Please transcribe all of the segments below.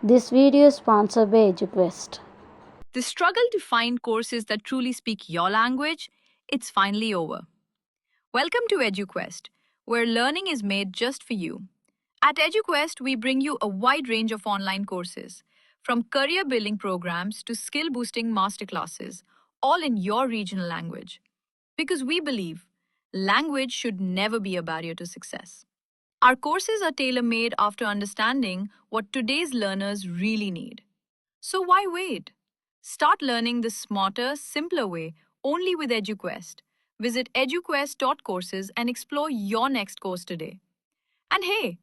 This video is sponsored by EduQuest. The struggle to find courses that truly speak your language, it's finally over. Welcome to EduQuest, where learning is made just for you. At EduQuest, we bring you a wide range of online courses, from career building programs to skill boosting masterclasses, all in your regional language. Because we believe language should never be a barrier to success. Our courses are tailor made after understanding what today's learners really need. So why wait? Start learning the smarter, simpler way only with EduQuest. Visit eduquest.courses and explore your next course today. And hey,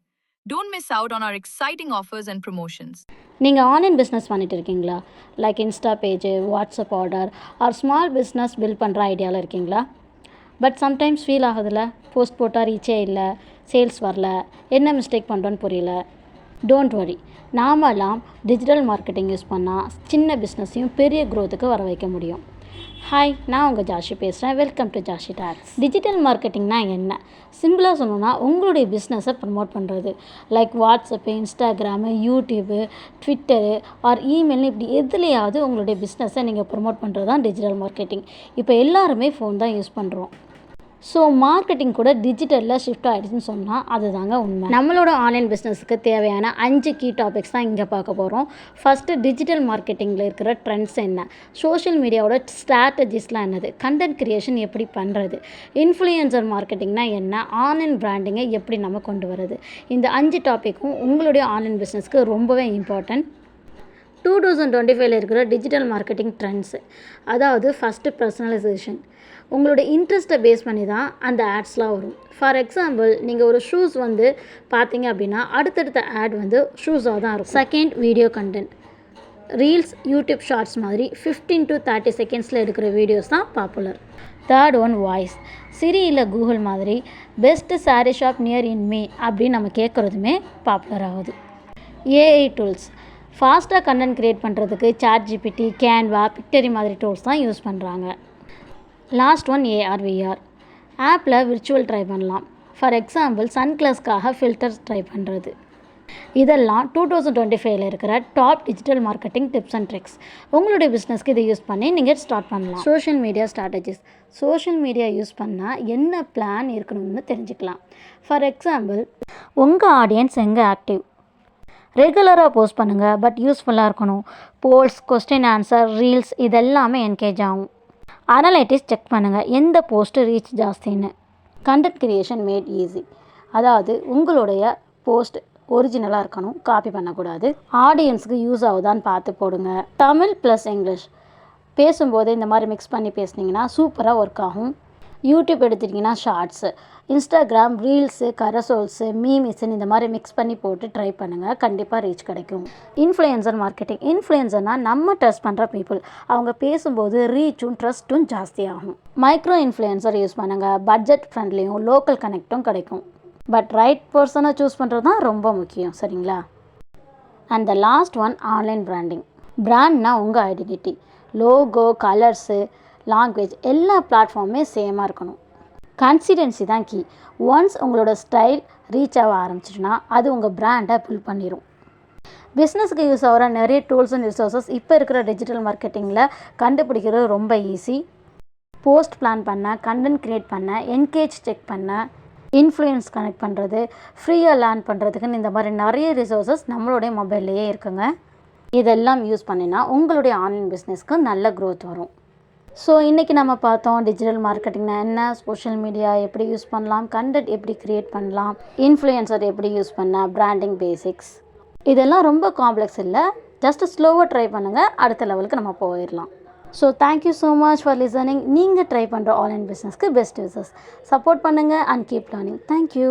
don't miss out on our exciting offers and promotions. நீங்கள் online business பண்ணிட்டு இருக்கீங்களா? Like insta page, WhatsApp order or small business build பண்ணுற ஐடியாவில் இருக்கீங்களா? But sometimes feel ஆகுதுல்ல, post போட்டால் ரீச்சே இல்லை, சேல்ஸ் வரல, என்ன மிஸ்டேக் பண்ணுறோன்னு புரியல. டோன்ட் வரி, நாமெல்லாம் டிஜிட்டல் மார்க்கெட்டிங் யூஸ் பண்ணால் சின்ன பிஸ்னஸையும் பெரிய க்ரோத்துக்கு வர வைக்க முடியும். ஹாய், நான் உங்கள் ஜாஷி பேசுகிறேன். Welcome to Jashi talks. Digital மார்க்கெட்டிங்னா என்ன? சிம்பிளாக சொல்லணும்னா உங்களுடைய பிஸ்னஸை ப்ரமோட் பண்ணுறது. Like WhatsApp, Instagram, YouTube, Twitter or இமெயில்னு இப்படி எதுலையாவது உங்களுடைய பிஸ்னஸை நீங்கள் ப்ரமோட் பண்ணுறது தான் டிஜிட்டல் மார்க்கெட்டிங். இப்போ எல்லாருமே ஃபோன் தான் யூஸ் பண்ணுறோம். ஸோ மார்க்கெட்டிங் கூட டிஜிட்டலில் ஷிஃப்ட் ஆகிடுச்சுன்னு சொன்னால் அதுதாங்க உண்மை. நம்மளோட ஆன்லைன் பிஸ்னஸுக்கு தேவையான 5 கீ டாபிக்ஸ் தான் இங்கே பார்க்க போகிறோம். ஃபஸ்ட்டு, டிஜிட்டல் மார்க்கெட்டிங்கில் இருக்கிற ட்ரெண்ட்ஸ் என்ன, சோஷியல் மீடியாவோட ஸ்ட்ராட்டஜிஸ்லாம் என்னது, கண்டென்ட் க்ரியேஷன் எப்படி பண்ணுறது, இன்ஃப்ளூயன்சர் மார்க்கெட்டிங்னா என்ன, ஆன்லைன் பிராண்டிங்கை எப்படி நம்ம கொண்டு வரது. இந்த 5 டாப்பிக்கும் உங்களுடைய ஆன்லைன் பிஸ்னஸ்க்கு ரொம்பவே இம்பார்ட்டன்ட். 2025 இருக்கிற டிஜிட்டல் மார்க்கெட்டிங் ட்ரெண்ட்ஸு, அதாவது ஃபஸ்ட்டு பர்சனலைசேஷன். உங்களோட இன்ட்ரெஸ்ட்டை பேஸ் பண்ணி தான் அந்த ஆட்ஸ்லாம் வரும். ஃபார் எக்ஸாம்பிள், நீங்கள் ஒரு ஷூஸ் பார்த்தீங்க அப்படின்னா அடுத்தடுத்த ஆட் ஷூஸாக தான் இருக்கும். Second, video content. Reels, YouTube shorts மாதிரி 15 to 30 செகண்ட்ஸில் எடுக்கிற வீடியோஸ் தான் popular. Third one, voice. Siri இல்லை கூகுள் மாதிரி best sari shop near in me அப்படின்னு நம்ம கேட்குறதுமே பாப்புலர் ஆகுது. AI tools. ஃபாஸ்ட்டாக கண்டென்ட் க்ரியேட் பண்ணுறதுக்கு ChatGPT, கேன்வா, பிக்டரி மாதிரி டூல்ஸ் தான் யூஸ் பண்ணுறாங்க. Last one, AR VR. ஆப்பில் விர்ச்சுவல் ட்ரை பண்ணலாம். ஃபார் எக்ஸாம்பிள், சன்கிளாஸ்க்காக ஃபில்டர்ஸ் ட்ரை பண்ணுறது. இதெல்லாம் 2025 இருக்கிற top digital marketing tips and tricks. உங்களுடைய பிஸ்னஸ்க்கு இதை யூஸ் பண்ணி நீங்கள் ஸ்டார்ட் பண்ணலாம். Social media strategies. Social media use பண்ணால் என்ன பிளான் இருக்கணும்னு தெரிஞ்சுக்கலாம். ஃபார் எக்ஸாம்பிள், உங்கள் ஆடியன்ஸ் எங்கே ஆக்டிவ், ரெகுலராக போஸ்ட் பண்ணுங்கள், பட் யூஸ்ஃபுல்லாக இருக்கணும். போல்ஸ், கொஸ்டின் ஆன்சர், ரீல்ஸ் இதெல்லாமே என்கேஜ் ஆகும். அனலைட்டிக்ஸ் செக் பண்ணுங்கள், எந்த போஸ்ட்டு ரீச் ஜாஸ்தின்னு. Content creation made easy. அதாவது உங்களுடைய போஸ்ட் ஒரிஜினலாக இருக்கணும், காப்பி பண்ணக்கூடாது. ஆடியன்ஸுக்கு யூஸ் ஆகுதான்னு பார்த்து போடுங்க. தமிழ் ப்ளஸ் இங்கிலீஷ் பேசும்போது இந்த மாதிரி மிக்ஸ் பண்ணி பேசுனீங்கன்னா சூப்பராக ஒர்க் ஆகும். யூடியூப் எடுத்துட்டிங்கன்னா ஷார்ட்ஸு, இன்ஸ்டாகிராம் ரீல்ஸு, கரசோல்ஸு, மீமிஸ்ன்னு இந்த மாதிரி மிக்ஸ் பண்ணி போட்டு ட்ரை பண்ணுங்கள், கண்டிப்பாக ரீச் கிடைக்கும். Influencer marketing. இன்ஃப்ளூயன்சர்னால் நம்ம ட்ரஸ்ட் பண்ணுற பீப்புள், அவங்க பேசும்போது ரீச்சும் ட்ரஸ்ட்டும் ஜாஸ்தியாகும். மைக்ரோ இன்ஃப்ளூயன்சர் யூஸ் பண்ணுங்கள், பட்ஜெட் ஃப்ரெண்ட்லியும் லோக்கல் கனெக்டும் கிடைக்கும். பட் ரைட் பர்சனை சூஸ் பண்ணுறது தான் ரொம்ப முக்கியம், சரிங்களா? And the last one, online branding. பிராண்ட்னா உங்கள் ஐடென்டிட்டி, லோகோ, கலர்ஸு, லாங்குவேஜ் எல்லா பிளாட்ஃபார்மே சேமாக இருக்கணும். கன்சிஸ்டன்சி தான் கீ. ஒன்ஸ் உங்களோட ஸ்டைல் ரீச் ஆக ஆரம்பிச்சிட்டுனா அது உங்கள் பிராண்டை பில்ட் பண்ணிடும். பிஸ்னஸுக்கு யூஸ் ஆகிற நிறைய டூல்ஸ் அண்ட் ரிசோர்ஸஸ் இப்போ இருக்கிற டிஜிட்டல் மார்க்கெட்டிங்கில் கண்டுபிடிக்கிறது ரொம்ப ஈஸி. போஸ்ட் பிளான் பண்ண, கண்டென்ட் க்ரியேட் பண்ண, என்கேஜ் செக் பண்ண, இன்ஃப்ளூயன்ஸ் கனெக்ட் பண்ணுறது, ஃப்ரீயாக லேர்ன் பண்ணுறதுக்குன்னு இந்த மாதிரி நிறைய ரிசோர்ஸஸ் நம்மளுடைய மொபைல்லையே இருக்குங்க. இதெல்லாம் யூஸ் பண்ணினா உங்களுடைய ஆன்லைன் பிஸ்னஸ்க்கு நல்ல க்ரோத் வரும். ஸோ இன்றைக்கி நம்ம பார்த்தோம் டிஜிட்டல் மார்க்கெட்டிங்னா என்ன, சோஷியல் மீடியா எப்படி யூஸ் பண்ணலாம், கண்டென்ட் எப்படி க்ரியேட் பண்ணலாம், இன்ஃப்ளூயன்சர் எப்படி யூஸ் பண்ணால், பிராண்டிங் பேசிக்ஸ். இதெல்லாம் ரொம்ப காம்ப்ளெக்ஸ் இல்லை, ஜஸ்ட்டு ஸ்லோவாக ட்ரை பண்ணுங்கள், அடுத்த லெவலுக்கு நம்ம போயிடலாம். So thank you so much for listening. நீங்கள் ட்ரை பண்ணுற ஆன்லைன் பிஸ்னஸ்க்கு பெஸ்ட் யூசர்ஸ் சப்போர்ட் பண்ணுங்கள் அண்ட் கீப் லேர்னிங். தேங்க்யூ.